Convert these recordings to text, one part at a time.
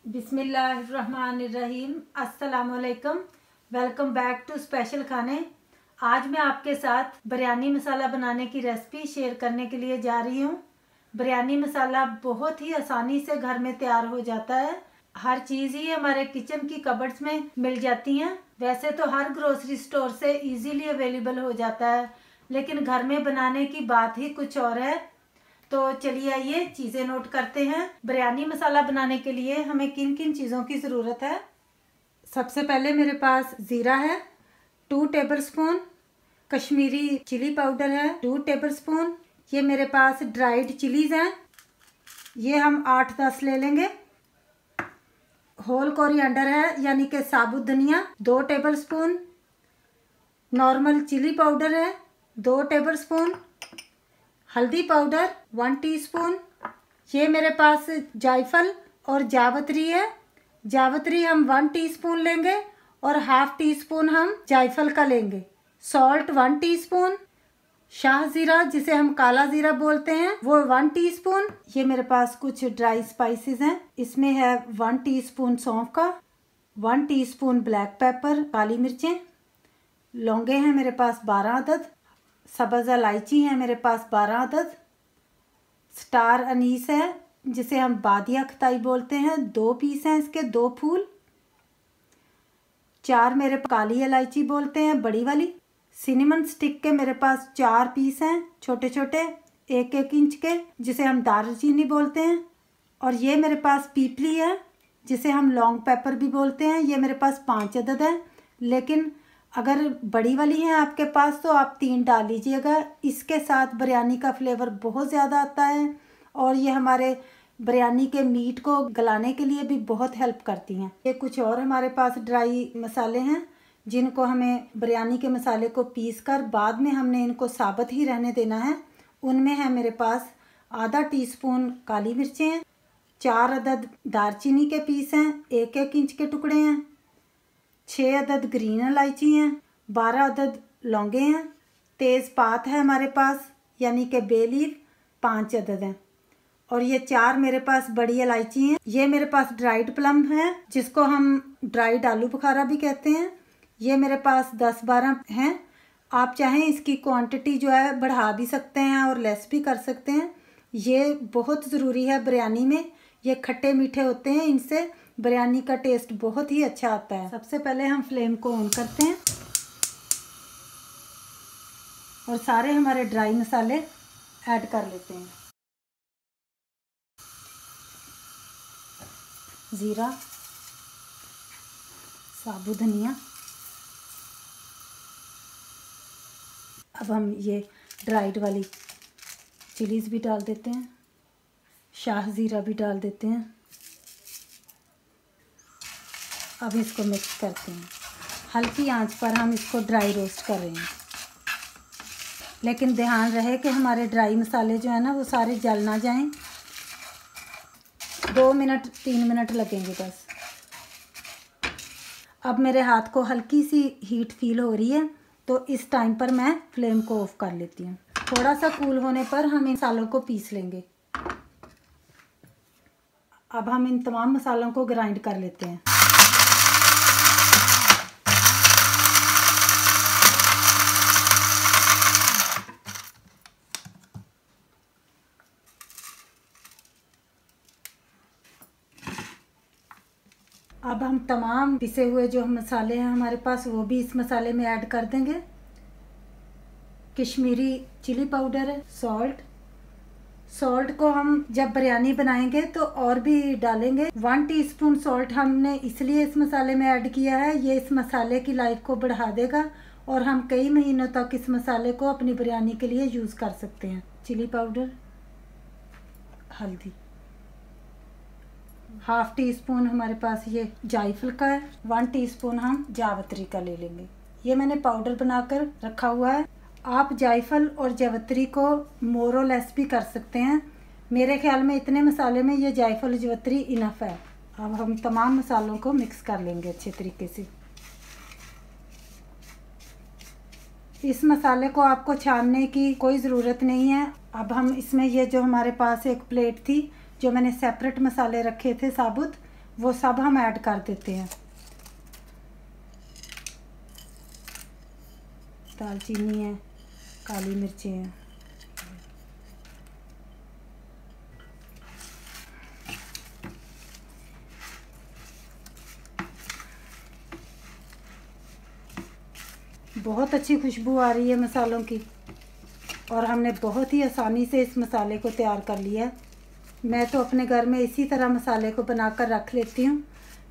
बिस्मिल्लाहिर्रहमानिर्रहीम। अस्सलामुअलैकुम। Welcome back to special खाने। आज मैं आपके साथ बिरयानी मसाला बनाने की रेसिपी शेयर करने के लिए जा रही हूँ। बिरयानी मसाला बहुत ही आसानी से घर में तैयार हो जाता है। हर चीज़ ही हमारे किचन की कबर्ड्स में मिल जाती हैं। वैसे तो हर ग्रोसरी स्टोर से इजीली अवेलेबल हो जाता है, लेकिन घर में बनाने की बात ही कुछ और है। तो चलिए आइए चीज़ें नोट करते हैं। बिरयानी मसाला बनाने के लिए हमें किन किन चीज़ों की ज़रूरत है। सबसे पहले मेरे पास ज़ीरा है 2 टेबलस्पून, कश्मीरी चिली पाउडर है 2 टेबलस्पून। ये मेरे पास ड्राइड चिलीज़ हैं, ये हम 8-10 ले लेंगे। होल कोरिएंडर है यानी कि साबुत धनिया 2 टेबलस्पून। नॉर्मल चिली पाउडर है 2 टेबलस्पून। हल्दी पाउडर 1 टीस्पून। ये मेरे पास जायफल और जावित्री है। जावित्री हम 1 टीस्पून लेंगे और ½ टीस्पून हम जायफल का लेंगे। Salt 1 teaspoon. शाह ज़ीरा जिसे हम काला ज़ीरा बोलते हैं वो 1 टीस्पून। ये मेरे पास कुछ ड्राई स्पाइसेस हैं। इसमें है 1 टीस्पून सौंफ का, 1 टीस्पून ब्लैक पेपर काली मिर्चें, लौंगे हैं मेरे पास 12 अदद, सब्ज़ इलायची है मेरे पास 12 अदद, स्टार अनीस है जिसे हम बादिया खताई बोलते हैं 2 पीस हैं इसके, 2 फूल। 4 मेरे काली इलायची बोलते हैं बड़ी वाली। सिनेमन स्टिक के मेरे पास 4 पीस हैं छोटे छोटे 1-1 इंच के, जिसे हम दालचीनी बोलते हैं। और ये मेरे पास पीपली है जिसे हम लॉन्ग पेपर भी बोलते हैं, ये मेरे पास 5 अदद है। लेकिन अगर बड़ी वाली है आपके पास तो आप 3 डाल लीजिएगा। इसके साथ बिरयानी का फ्लेवर बहुत ज़्यादा आता है और ये हमारे बिरयानी के मीट को गलाने के लिए भी बहुत हेल्प करती हैं। ये कुछ और हमारे पास ड्राई मसाले हैं जिनको हमें बिरयानी के मसाले को पीस कर बाद में हमने इनको साबुत ही रहने देना है। उनमें है मेरे पास ½ टीस्पून काली मिर्चें हैं, 4 अदद दालचीनी के पीस हैं 1-1 इंच के टुकड़े हैं, 6 अदद ग्रीन इलायची हैं, 12 अदद लौंगे हैं, तेज़पात है हमारे पास यानी कि बे लीफ 5 अदद हैं। और ये 4 मेरे पास बड़ी इलायची हैं। ये मेरे पास ड्राइड प्लम है जिसको हम ड्राइड आलू बुखारा भी कहते हैं, ये मेरे पास 10-12 हैं। आप चाहें इसकी क्वांटिटी जो है बढ़ा भी सकते हैं और लेस भी कर सकते हैं। ये बहुत ज़रूरी है बिरयानी में, ये खट्टे मीठे होते हैं, इनसे बिरयानी का टेस्ट बहुत ही अच्छा आता है। सबसे पहले हम फ्लेम को ऑन करते हैं और सारे हमारे ड्राई मसाले ऐड कर लेते हैं। ज़ीरा, साबुत धनिया, अब हम ये ड्राइड वाली चिलीज़ भी डाल देते हैं, शाह ज़ीरा भी डाल देते हैं। अब इसको मिक्स करते हैं। हल्की आंच पर हम इसको ड्राई रोस्ट कर रहे हैं, लेकिन ध्यान रहे कि हमारे ड्राई मसाले जो है ना वो सारे जल ना जाएं। 2 मिनट 3 मिनट लगेंगे बस। अब मेरे हाथ को हल्की सी हीट फील हो रही है तो इस टाइम पर मैं फ्लेम को ऑफ कर लेती हूँ। थोड़ा सा कूल होने पर हम इन मसालों को पीस लेंगे। अब हम इन तमाम मसालों को ग्राइंड कर लेते हैं। अब हम तमाम पिसे हुए जो मसाले हैं हमारे पास वो भी इस मसाले में ऐड कर देंगे। कश्मीरी चिली पाउडर है, सॉल्ट को हम जब बिरयानी बनाएंगे तो और भी डालेंगे। 1 टीस्पून सॉल्ट हमने इसलिए इस मसाले में ऐड किया है, ये इस मसाले की लाइफ को बढ़ा देगा और हम कई महीनों तक इस मसाले को अपनी बिरयानी के लिए यूज़ कर सकते हैं। चिली पाउडर, हल्दी, ½ टीस्पून हमारे पास ये जायफल का है, 1 टीस्पून हम जावित्री का ले लेंगे। ये मैंने पाउडर बनाकर रखा हुआ है। आप जायफल और जावित्री को मोर और लेस भी कर सकते हैं। मेरे ख्याल में इतने मसाले में ये जायफल और जावित्री इनफ है। अब हम तमाम मसालों को मिक्स कर लेंगे अच्छे तरीके से। इस मसाले को आपको छानने की कोई ज़रूरत नहीं है। अब हम इसमें ये जो हमारे पास एक प्लेट थी जो मैंने सेपरेट मसाले रखे थे साबुत, वो सब हम ऐड कर देते हैं। दालचीनी है, काली मिर्चें हैं, बहुत अच्छी खुशबू आ रही है मसालों की और हमने बहुत ही आसानी से इस मसाले को तैयार कर लिया। मैं तो अपने घर में इसी तरह मसाले को बनाकर रख लेती हूँ।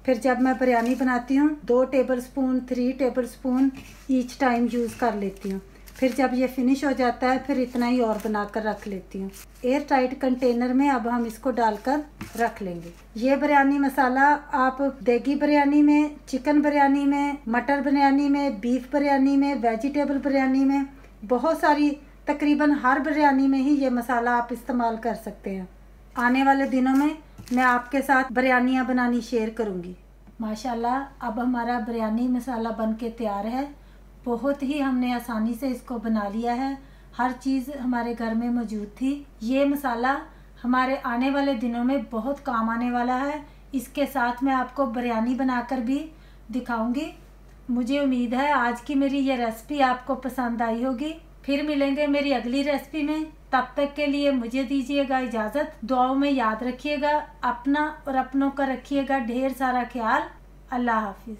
फिर जब मैं बिरयानी बनाती हूँ 2 tablespoon 3 tablespoon each time use कर लेती हूँ। फिर जब ये फिनिश हो जाता है फिर इतना ही और बनाकर रख लेती हूँ। एयर टाइट कंटेनर में अब हम इसको डालकर रख लेंगे। ये बिरयानी मसाला आप देगी बिरयानी में, चिकन बिरयानी में, मटर बिरयानी में, बीफ बिरयानी में, वेजिटेबल बिरयानी में, बहुत सारी तकरीबन हर बिरयानी में ही ये मसाला आप इस्तेमाल कर सकते हैं। आने वाले दिनों में मैं आपके साथ बिरयानियाँ बनानी शेयर करूँगी। माशाल्लाह अब हमारा बिरयानी मसाला बन के तैयार है। बहुत ही हमने आसानी से इसको बना लिया है, हर चीज़ हमारे घर में मौजूद थी। ये मसाला हमारे आने वाले दिनों में बहुत काम आने वाला है। इसके साथ मैं आपको बिरयानी बनाकर भी दिखाऊंगी। मुझे उम्मीद है आज की मेरी ये रेसिपी आपको पसंद आई होगी। फिर मिलेंगे मेरी अगली रेसिपी में। तब तक के लिए मुझे दीजिएगा इजाज़त। दुआओं में याद रखिएगा अपना और अपनों का रखिएगा ढेर सारा ख्याल। अल्लाह हाफिज़।